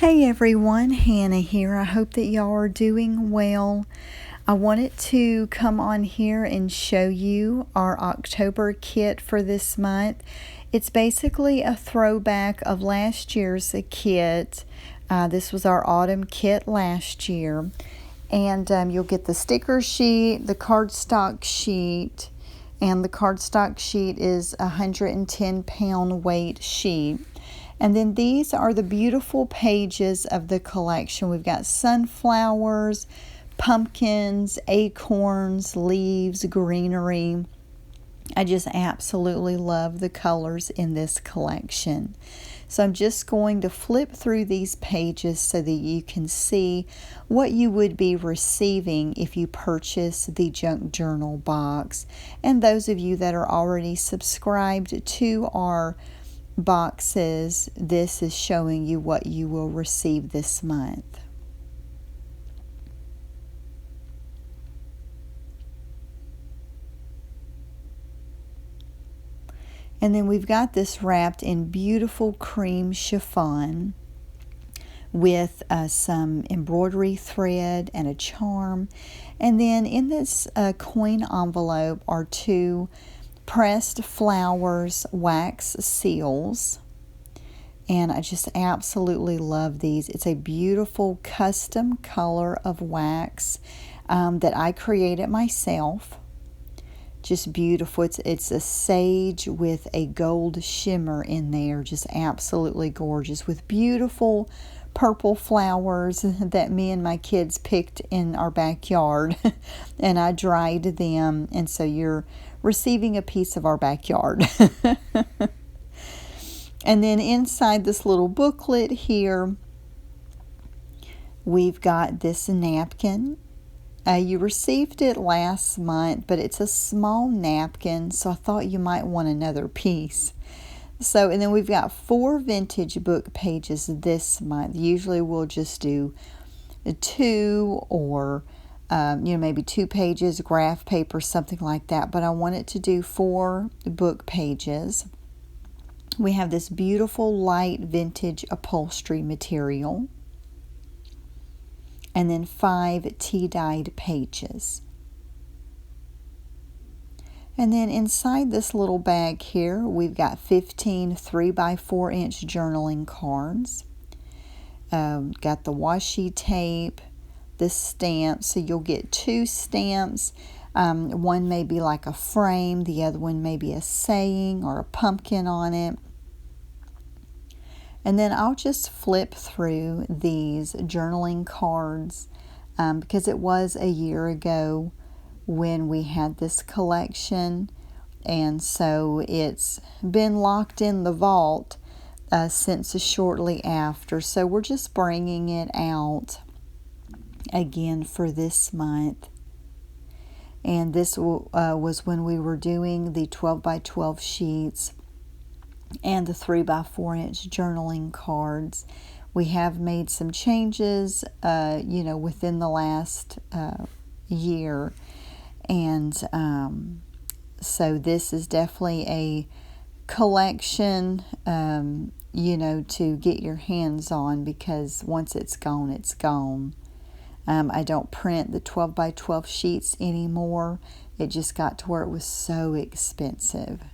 Hey everyone, Hannah here. I hope that y'all are doing well. I wanted to come on here and show you our October kit for this month. It's basically a throwback of last year's kit. This was our autumn kit last year. And you'll get the sticker sheet, the cardstock sheet, and the cardstock sheet is a 110-pound weight sheet. And then these are the beautiful pages of the collection. We've got sunflowers, pumpkins, acorns, leaves, greenery. I just absolutely love the colors in this collection. So I'm just going to flip through these pages so that you can see what you would be receiving if you purchase the Junk Journal box. And those of you that are already subscribed to our boxes, this is showing you what you will receive this month. And then we've got this wrapped in beautiful cream chiffon with some embroidery thread and a charm. And then in this coin envelope are two pressed flowers wax seals. And I just absolutely love these. It's a beautiful custom color of wax that I created myself. Just beautiful. It's a sage with a gold shimmer in there. Just absolutely gorgeous with beautiful purple flowers that me and my kids picked in our backyard. And I dried them. And so you're receiving a piece of our backyard. And then inside this little booklet here, we've got this napkin. You received it last month, but it's a small napkin, so I thought you might want another piece. So, and then we've got 4 vintage book pages this month. Usually we'll just do 2 or maybe 2 pages, graph paper, something like that. But I wanted to do 4 book pages. We have this beautiful light vintage upholstery material. And then 5 tea-dyed pages. And then inside this little bag here, we've got 15 3x4-inch journaling cards. Got the washi tape, the stamps. So you'll get 2 stamps. One may be like a frame. The other one may be a saying or a pumpkin on it. And then I'll just flip through these journaling cards because it was a year ago when we had this collection. And so it's been locked in the vault since shortly after. So we're just bringing it out again for this month. And this was when we were doing the 12x12 sheets and the 3x4-inch journaling cards. We have made some changes, within the last year. And so this is definitely a collection, to get your hands on, because once it's gone, it's gone. I don't print the 12x12 sheets anymore. It just got to where it was so expensive.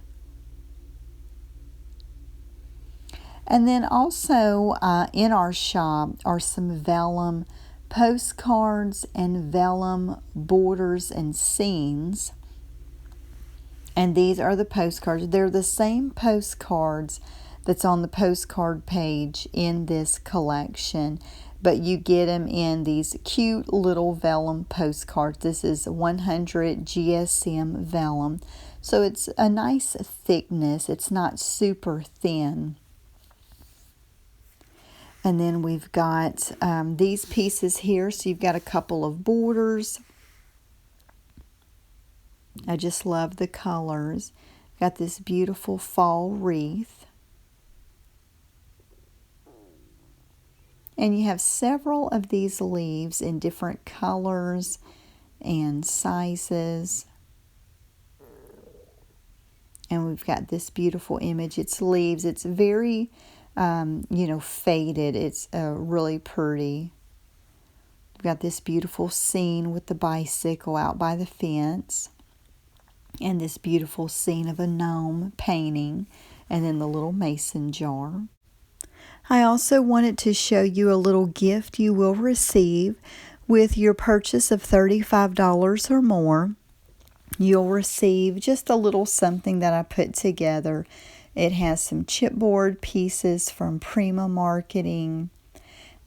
And then also in our shop are some vellum postcards and vellum borders and scenes. And these are the postcards. They're the same postcards that's on the postcard page in this collection, but you get them in these cute little vellum postcards. This is 100 GSM vellum. So it's a nice thickness. It's not super thin. And then we've got these pieces here. So you've got a couple of borders. I just love the colors. Got this beautiful fall wreath. And you have several of these leaves in different colors and sizes. And we've got this beautiful image. It's leaves. It's very faded. It's really pretty. We've got this beautiful scene with the bicycle out by the fence, and this beautiful scene of a gnome painting, and then the little mason jar. I also wanted to show you a little gift you will receive with your purchase of $35 or more. You'll receive just a little something that I put together. It has some chipboard pieces from Prima Marketing,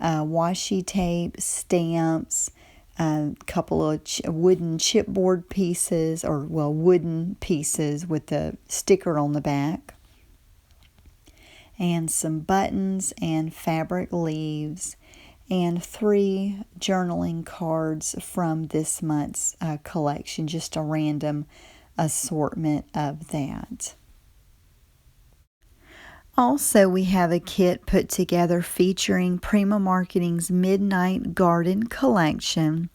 washi tape, stamps, a couple of wooden chipboard pieces, wooden pieces with the sticker on the back, and some buttons and fabric leaves, and 3 journaling cards from this month's collection, just a random assortment of that. Also, we have a kit put together featuring Prima Marketing's Midnight Garden collection.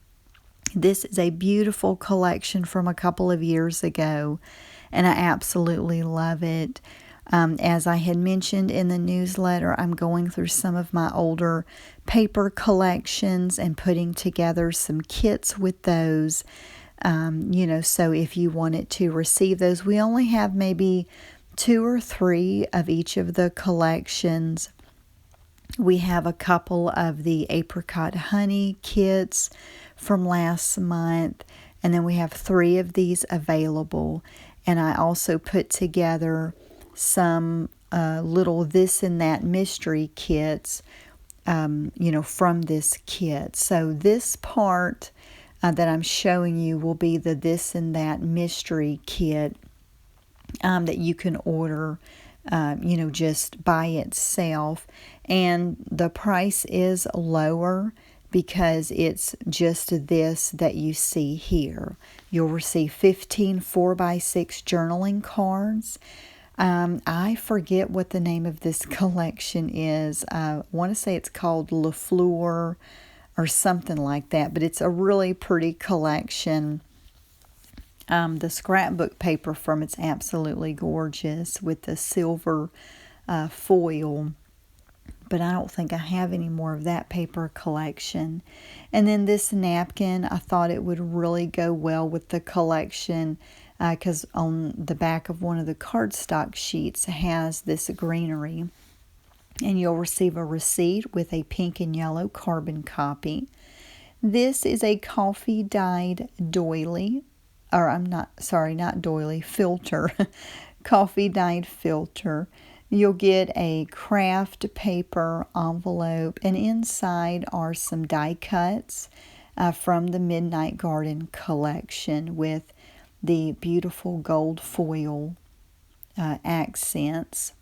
This is a beautiful collection from a couple of years ago, and I absolutely love it. As I had mentioned in the newsletter, I'm going through some of my older paper collections and putting together some kits with those. So if you wanted to receive those, we only have maybe 2 or 3 of each of the collections. We have a couple of the apricot honey kits from last month, and then we have 3 of these available. And I also put together some little this and that mystery kits, from this kit. So this part that I'm showing you will be the this and that mystery kit that you can order, just by itself. And the price is lower because it's just this that you see here. You'll receive 15 4x6 journaling cards. I forget what the name of this collection is. I want to say it's called Le Fleur or something like that, but it's a really pretty collection. The scrapbook paper from it's absolutely gorgeous with the silver foil, but I don't think I have any more of that paper collection. And then this napkin, I thought it would really go well with the collection because on the back of one of the cardstock sheets has this greenery. And you'll receive a receipt with a pink and yellow carbon copy. This is a coffee dyed doily. Not doily, filter. Coffee dyed filter. You'll get a craft paper envelope, and inside are some die cuts from the Midnight Garden collection with the beautiful gold foil accents.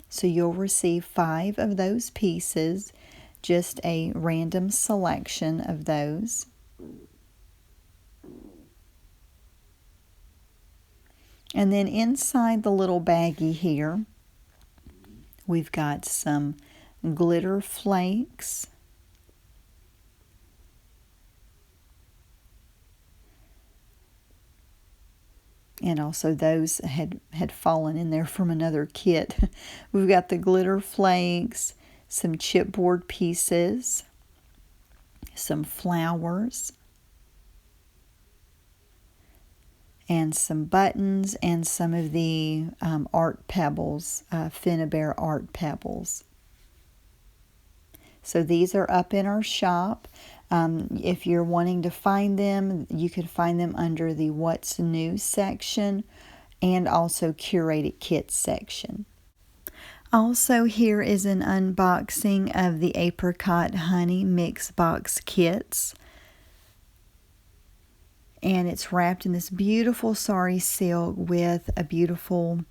So you'll receive 5 of those pieces, just a random selection of those. And then inside the little baggie here, we've got some glitter flakes. And also those had fallen in there from another kit. We've got the glitter flakes, some chipboard pieces, some flowers, and some buttons, and some of the art pebbles, Finnabair art pebbles. So these are up in our shop. If you're wanting to find them, you could find them under the What's New section and also Curated Kits section. Also, here is an unboxing of the Apricot Honey Mix Box Kits. And it's wrapped in this beautiful sari silk with a beautiful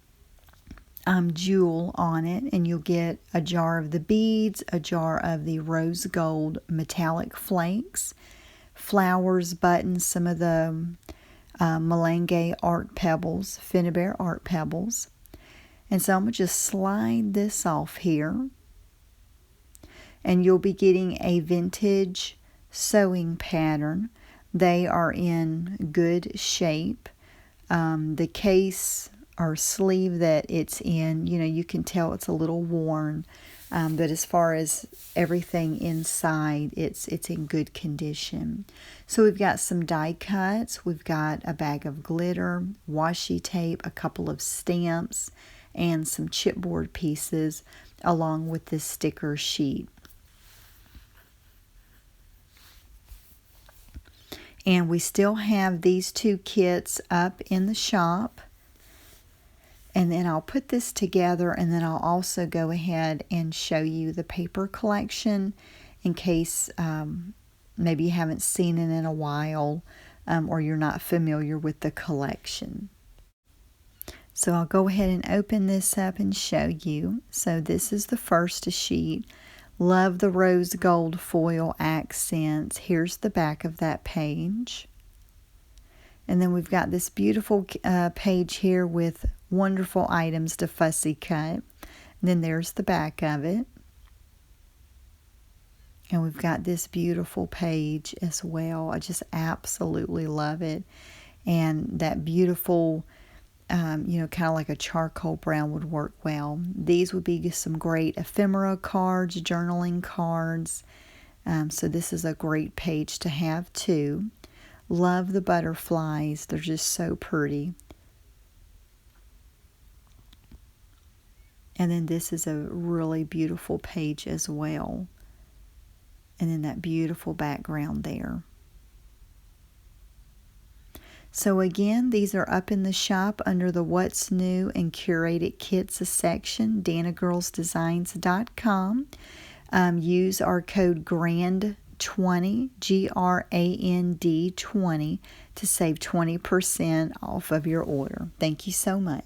jewel on it, and you'll get a jar of the beads, a jar of the rose gold metallic flakes, flowers, buttons, some of the Malenge art pebbles, Finnabair art pebbles. And so I'm going to just slide this off here, and you'll be getting a vintage sewing pattern. They are in good shape. The case or sleeve that it's in, you can tell it's a little worn. But as far as everything inside, it's in good condition. So we've got some die cuts, we've got a bag of glitter, washi tape, a couple of stamps, and some chipboard pieces along with this sticker sheet. And we still have these 2 kits up in the shop. And then I'll put this together, and then I'll also go ahead and show you the paper collection in case maybe you haven't seen it in a while, or you're not familiar with the collection. So I'll go ahead and open this up and show you. So this is the first sheet. Love the rose gold foil accents. Here's the back of that page. And then we've got this beautiful page here with wonderful items to fussy cut. And then there's the back of it. And we've got this beautiful page as well. I just absolutely love it. And that beautiful, kind of like a charcoal brown would work well. These would be some great ephemera cards, journaling cards. So this is a great page to have too. Love the butterflies. They're just so pretty. And then this is a really beautiful page as well. And then that beautiful background there. So again, these are up in the shop under the What's New and Curated Kits section, DanaGirlsDesigns.com. Use our code GRAND20, GRAND20, to save 20% off of your order. Thank you so much.